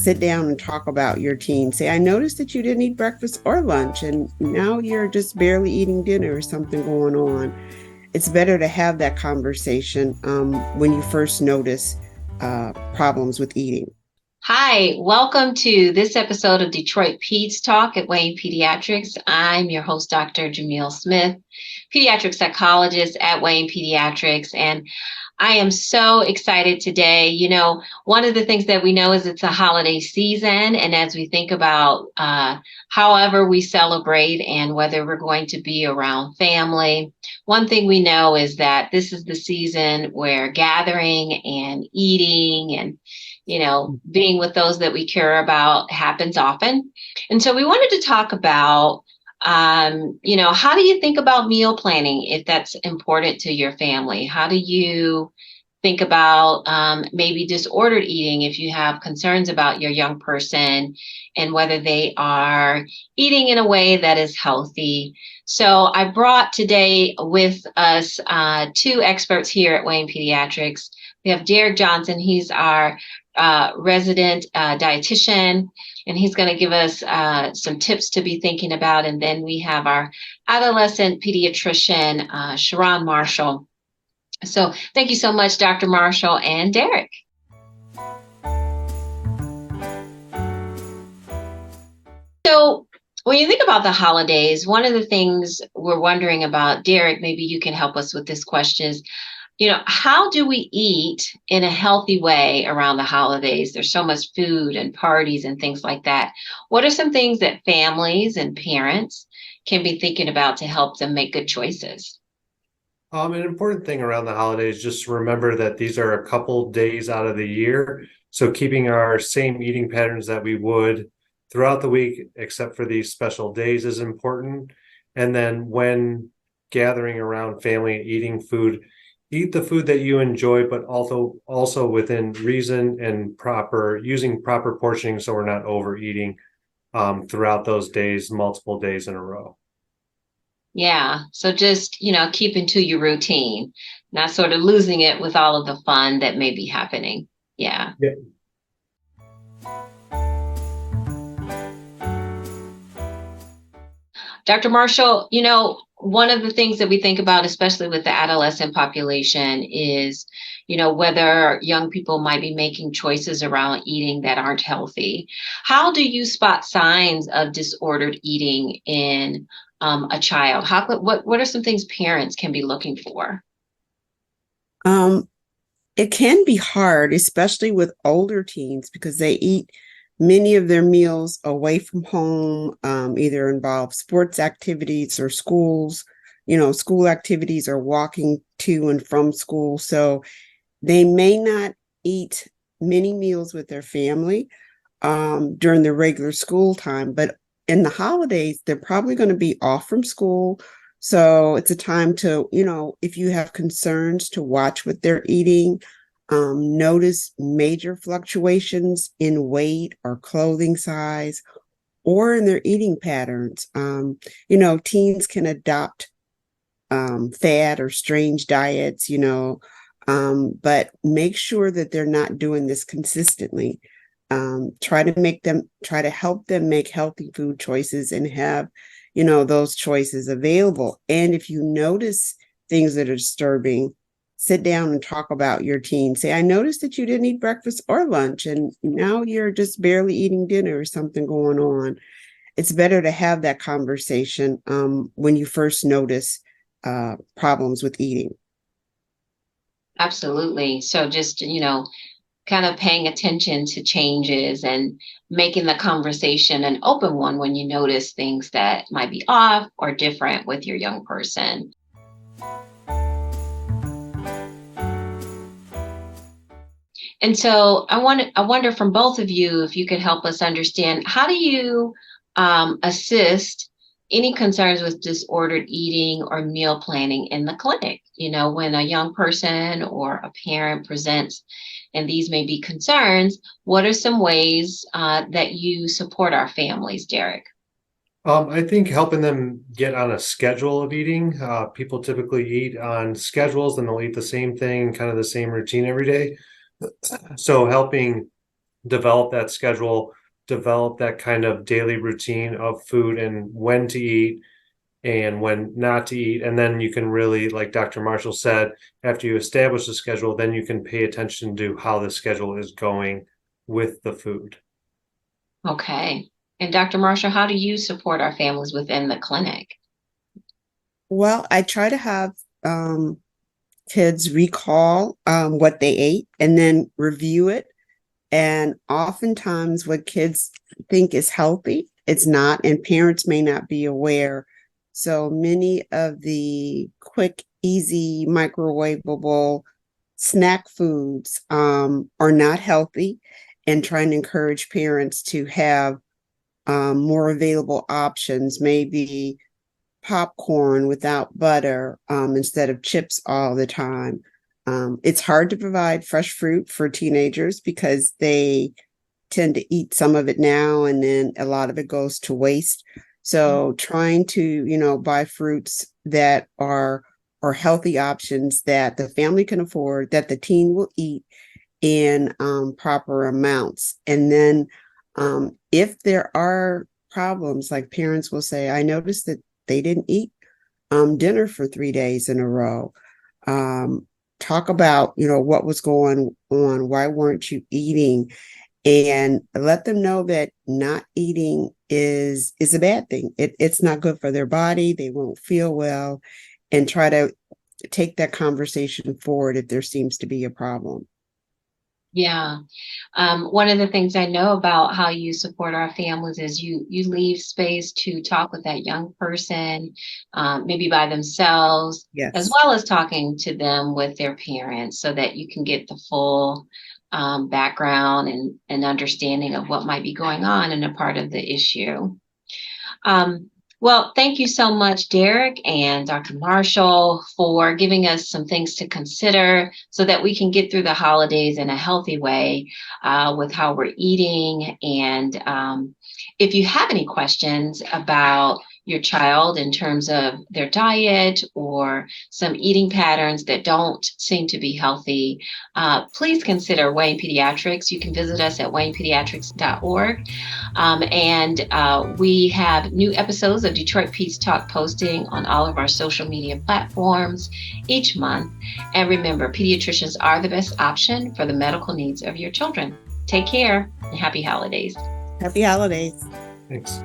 sit down and talk about your teen. Say, I noticed that you didn't eat breakfast or lunch, and now you're just barely eating dinner or something going on. It's better to have that conversation when you first notice problems with eating. Hi, welcome to this episode of Detroit Peds Talk at Wayne Pediatrics. I'm your host, Dr. Jamil Smith, pediatric psychologist at Wayne Pediatrics, and I am so excited today. One of the things that we know is it's a holiday season, and as we think about however we celebrate and whether we're going to be around family, one thing we know is that this is the season where gathering and eating and being with those that we care about happens often. And so we wanted to talk about, how do you think about meal planning if that's important to your family? How do you think about maybe disordered eating if you have concerns about your young person and whether they are eating in a way that is healthy? So I brought today with us two experts here at Wayne Pediatrics. We have Derek Johnson. He's our resident dietitian, and he's going to give us some tips to be thinking about. And then we have our adolescent pediatrician, Sharon Marshall. So thank you so much, Dr. Marshall and Derek. So when you think about the holidays, one of the things we're wondering about, Derek, maybe you can help us with this question is, how do we eat in a healthy way around the holidays? There's so much food and parties and things like that. What are some things that families and parents can be thinking about to help them make good choices? An important thing around the holidays, just remember that these are a couple days out of the year. So keeping our same eating patterns that we would throughout the week, except for these special days, is important. And then when gathering around family and eating food, eat the food that you enjoy, but also within reason and using proper portioning so we're not overeating throughout those days, multiple days in a row. Yeah. So just, keeping to your routine, not sort of losing it with all of the fun that may be happening. Yeah. Yeah. Dr. Marshall, one of the things that we think about, especially with the adolescent population, is, whether young people might be making choices around eating that aren't healthy. How do you spot signs of disordered eating in a child? What are some things parents can be looking for? It can be hard, especially with older teens, because they eat many of their meals away from home, either involve sports activities or school activities or walking to and from school. So they may not eat many meals with their family during the regular school time, but in the holidays, they're probably going to be off from school. So it's a time to, if you have concerns, to watch what they're eating. Notice major fluctuations in weight or clothing size or in their eating patterns. Teens can adopt fad or strange diets, but make sure that they're not doing this consistently. Try to help them make healthy food choices and have, those choices available. And if you notice things that are disturbing, sit down and talk about your teen. Say, I noticed that you didn't eat breakfast or lunch, and now you're just barely eating dinner or something going on. It's better to have that conversation when you first notice problems with eating. Absolutely. So just, kind of paying attention to changes and making the conversation an open one when you notice things that might be off or different with your young person. And so I wonder from both of you if you could help us understand, how do you assist any concerns with disordered eating or meal planning in the clinic? When a young person or a parent presents and these may be concerns, what are some ways that you support our families, Derek? I think helping them get on a schedule of eating. People typically eat on schedules and they'll eat the same thing, kind of the same routine every day. So helping develop that schedule, develop that kind of daily routine of food and when to eat and when not to eat. And then you can really, like Dr. Marshall said, after you establish the schedule, then you can pay attention to how the schedule is going with the food. Okay. And Dr. Marshall, how do you support our families within the clinic? Well, I try to have kids recall what they ate and then review it. And oftentimes what kids think is healthy, it's not, and parents may not be aware. So many of the quick, easy, microwavable snack foods are not healthy, and trying to encourage parents to have more available options, maybe popcorn without butter instead of chips all the time. It's hard to provide fresh fruit for teenagers because they tend to eat some of it now and then a lot of it goes to waste. So trying to, buy fruits that are healthy options that the family can afford, that the teen will eat in proper amounts. And then if there are problems, like parents will say, I noticed that they didn't eat dinner for 3 days in a row. Talk about, what was going on. Why weren't you eating? And let them know that not eating is a bad thing. It's not good for their body. They won't feel well, and try to take that conversation forward if there seems to be a problem. Yeah. One of the things I know about how you support our families is you leave space to talk with that young person, maybe by themselves, Yes. as well as talking to them with their parents so that you can get the full background and understanding of what might be going on and a part of the issue. Well, thank you so much, Derek and Dr. Marshall, for giving us some things to consider so that we can get through the holidays in a healthy way with how we're eating. And if you have any questions about your child in terms of their diet or some eating patterns that don't seem to be healthy, please consider Wayne Pediatrics. You can visit us at waynepediatrics.org. And we have new episodes of Detroit Peds Talk posting on all of our social media platforms each month. And remember, pediatricians are the best option for the medical needs of your children. Take care and happy holidays. Happy holidays. Thanks.